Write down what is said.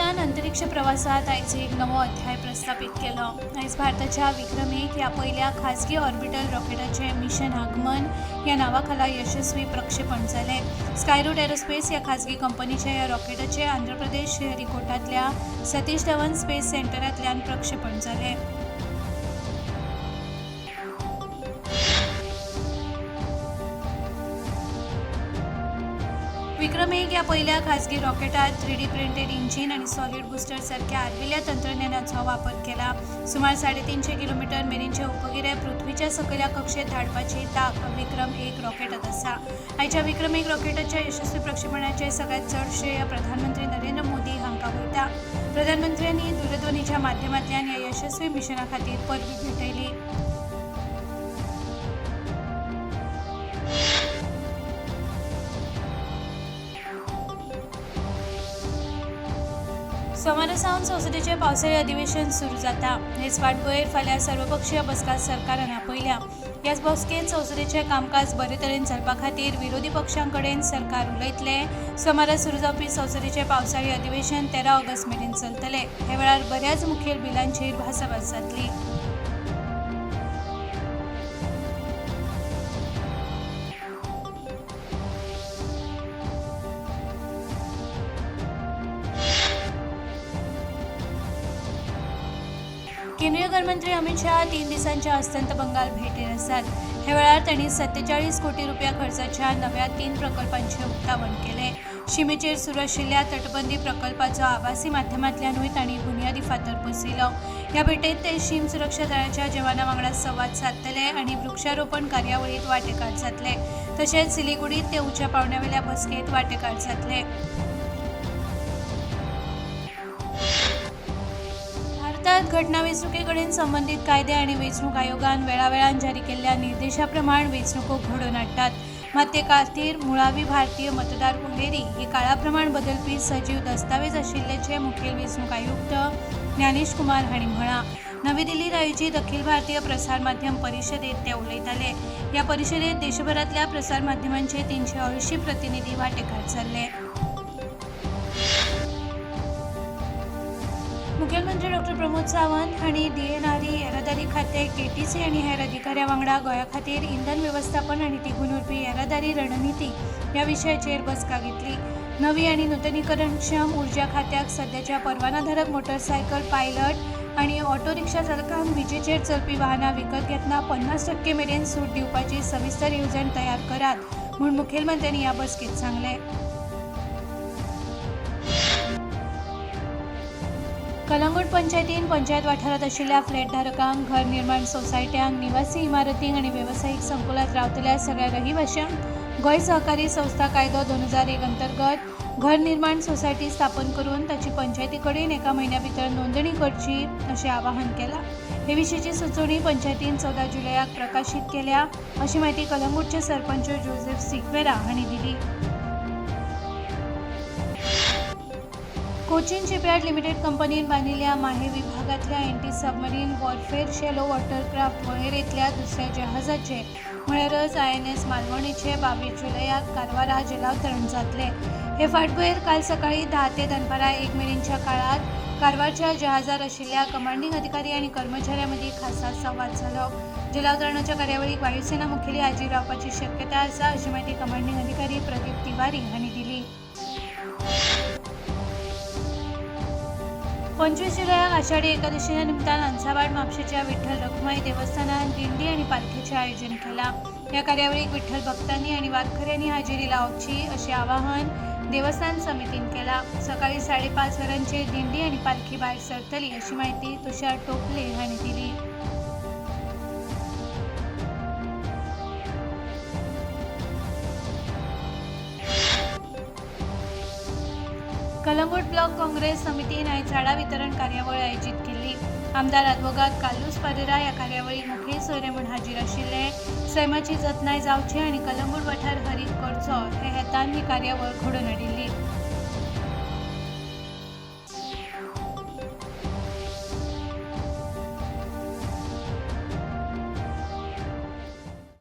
विज्ञानान अंतरिक्ष प्रवासात आयज एक नवो अध्याय प्रस्थापित केलो। आयज भारताच्या विक्रम 1 ह्या पहिल्या खासगी ऑर्बिटल रॉकेटाचे मिशन आगमन ह्या नावाखाला यशस्वी प्रक्षेपण जाले। स्कायरूट एरोस्पेस ह्या खासगी कंपनीच्या ह्या रॉकेटाचे आंध्र प्रदेश श्रीहरिकोटातल्या सतीश धवन स्पेस सेंटरांतल्यान प्रक्षेपण जाले। विक्रम 1 या पहिल्या खासगी रॉकेटात 3D प्रिंटेड इंजिन आणि सॉलिड बूस्टर सारख्या आर्विल्ल्या तंत्रज्ञानाचा वापर केला। सुमार 350 किलोमीटर मेरेनचे उपगिरे पृथ्वीच्या सकयल्या कक्षेत धाडपाची ताक विक्रम 1 रॉकेटात आसा। आयच्या विक्रम 1 रॉकेटाच्या यशस्वी प्रक्षेपणाचे सगळ्यात चड श्रेय प्रधानमंत्री नरेंद्र मोदी हांका वयता। प्रधानमंत्र्यांनी दूरध्वनीच्या माध्यमांतल्यान ह्या यशस्वी मिशना खातीर परबी भेटयली। सोमारासावन संसदेचे पावसाळी अधिवेशन सुरू जाता। हेच फाटभुंयेर फाल्यां सर्वपक्षीय बसका सरकारान आपयल्या। ह्याच बसकेंत संसदेचें कामकाज बरे तरेन चलपा खातीर विरोधी पक्षांकडेन सरकार उलयतले। सोमारा सुरू जावपी संसदेचें पावसाळी अधिवेशन 13 ऑगस्ट मेरेन चलतलें। हे वेळार बऱ्याच मुखेल बिलांचेर भासाभास जातली। केंद्रीय गृहमंत्री अमित शाह 3 दिसांच्या अस्तंत बंगाल भेटेर आसात। हे वेळार तांणी 47 कोटी रुपया खर्चाच्या नव्या 3 प्रकल्पांचे उक्तावण केले। शिमेचेर सुरू आशिल्ल्या तटबंदी प्रकल्पाचो आभासी माध्यमांतल्यानूय तांणी बुनयादी फातर बसयलो। ह्या भेटेंत ते शीम सुरक्षा दळाच्या जवानां वांगडा संवाद साधतले आनी वृक्षारोपण कार्यावळींत वांटेकार जातले। तशेंच सिलिगुडींत ते उच्च पांवड्यावेल्या बसकेंत वांटेकार जातले। भारतात घटना वेंचणुके संबंधित कायदे आणि वेंचणूक आयोगान वेळावेळान जारी केल्ल्या निर्देशा प्रमाण वेंचणुको घडोवन हाडटात। मात ते खातीर मुळावी भारतीय मतदार वळेरी ही काळाप्रमाण बदलपी सजीव दस्तावेज आशिल्ल्याचे मुखेल वेंचणूक आयुक्त ज्ञानेश कुमार हांणी म्हळां। नवी दिल्लीत आयोजीत अखिल भारतीय प्रसार माध्यम परिशदेत ते उलयताले। ह्या परिशदेत देशभरातल्या प्रसार माध्यमांचे 380 प्रतिनिधी वांटेकार जाल्ले। मुखेलमंत्री डॉ. प्रमोद सावंत हांणी DNRE येरादारी खाते KTC आनी हेर अधिकाऱ्यां वांगडा गोंया खातीर इंधन वेवस्थापन आनी तिगून उरपी येरादारी रणनीती ह्या विशयाचेर बसका घेतली। नवी आनी नूतनीकरणक्षम उर्जा खात्याक सध्याच्या परवानाधारक मोटरसायकल पायलट आनी ऑटो रिक्षा चालकांक विजेचेर चलपी वाहनां विकत घेतना 50% मेरेन सूट दिवपाची सविस्तर येवजण तयार करात म्हूण मुखेलमंत्र्यांनी ह्या बसकेंत सांगलें। कलंगूट पंचायतीन पंचायत वाठारात आशिल्ल्या फ्लॅटधारकांक घर निर्माण सोसायट्यांक निवासी इमारतींक आनी वेवसायीक संकुलात रावतल्या सगळ्या रहिवाशांक गोंय सहकारी संस्था कायदो 2001 अंतर्गत घर निर्माण सोसायटी स्थापन करून ताची पंचायती कडेन एका म्हयन्या भितर नोंदणी करची अशें आवाहन केलां। हे विशींची सुचोवणी पंचायतीन 14 जुलयाक प्रकाशीत केल्या अशी माहिती कलंगूटचे सरपंच जोसेफ सिक्वेरा हांणी दिली। कोचीन शिपयार्ड लिमिटेड कंपनीन बांदिल्ल्या माहे विभागांतल्या anti submarine warfare shallow watercraft वळेरेंतल्या दुसऱ्या जहाजाचे म्हळ्यारच INS मालवणीचे 22 जुलयाक कारवारा जलावतरण जातले। हे फाटभुंयेर काल सकाळी 10 ते दनपारां 1 मेरेनच्या काळात कारवारच्या जहाजार आशिल्ल्या कमांडिंग अधिकारी आनी कर्मचाऱ्यां मदीं खासा संवाद जालो। जलावतरणाच्या कार्यावळीक वायुसेना मुखेली हाजीर रावपाची शक्यताय आसा अशी माहिती कमांडिंग अधिकारी प्रदीप तिवारी हांणी दिली। 25 जुलयाक आषाढी एकादशीच्या निमतान अंसावाड म्हापशेच्या विठ्ठल रखुमाई देवस्थानात दिंडी आनी पालखेचे आयोजन केलां। ह्या कार्यावळीक विठ्ठल भक्तांनी आनी वारकऱ्यांनी हाजेरी लावची अशें आवाहन देवस्थान समितीन केलां। सकाळी 5:30 वरांचेर दिंडी आनी पालखी भायर सरतली अशी माहिती तुषार टोपले हांणी दिली। कलंगूट ब्लॉक काँग्रेस समितीन आयज झाडां वितरण कार्यावळ आयोजीत केल्ली। आमदार अॅडव्होकेट काल्लूस परेरा ह्या कार्यावळीक मुखेल सोयरे म्हूण हाजीर आशिल्ले। सैमाची जतनाय जावची आनी कलंगूट वाठार हरीत करचो हे हेतान ही कार्यावळ घडोवन हाडिल्ली।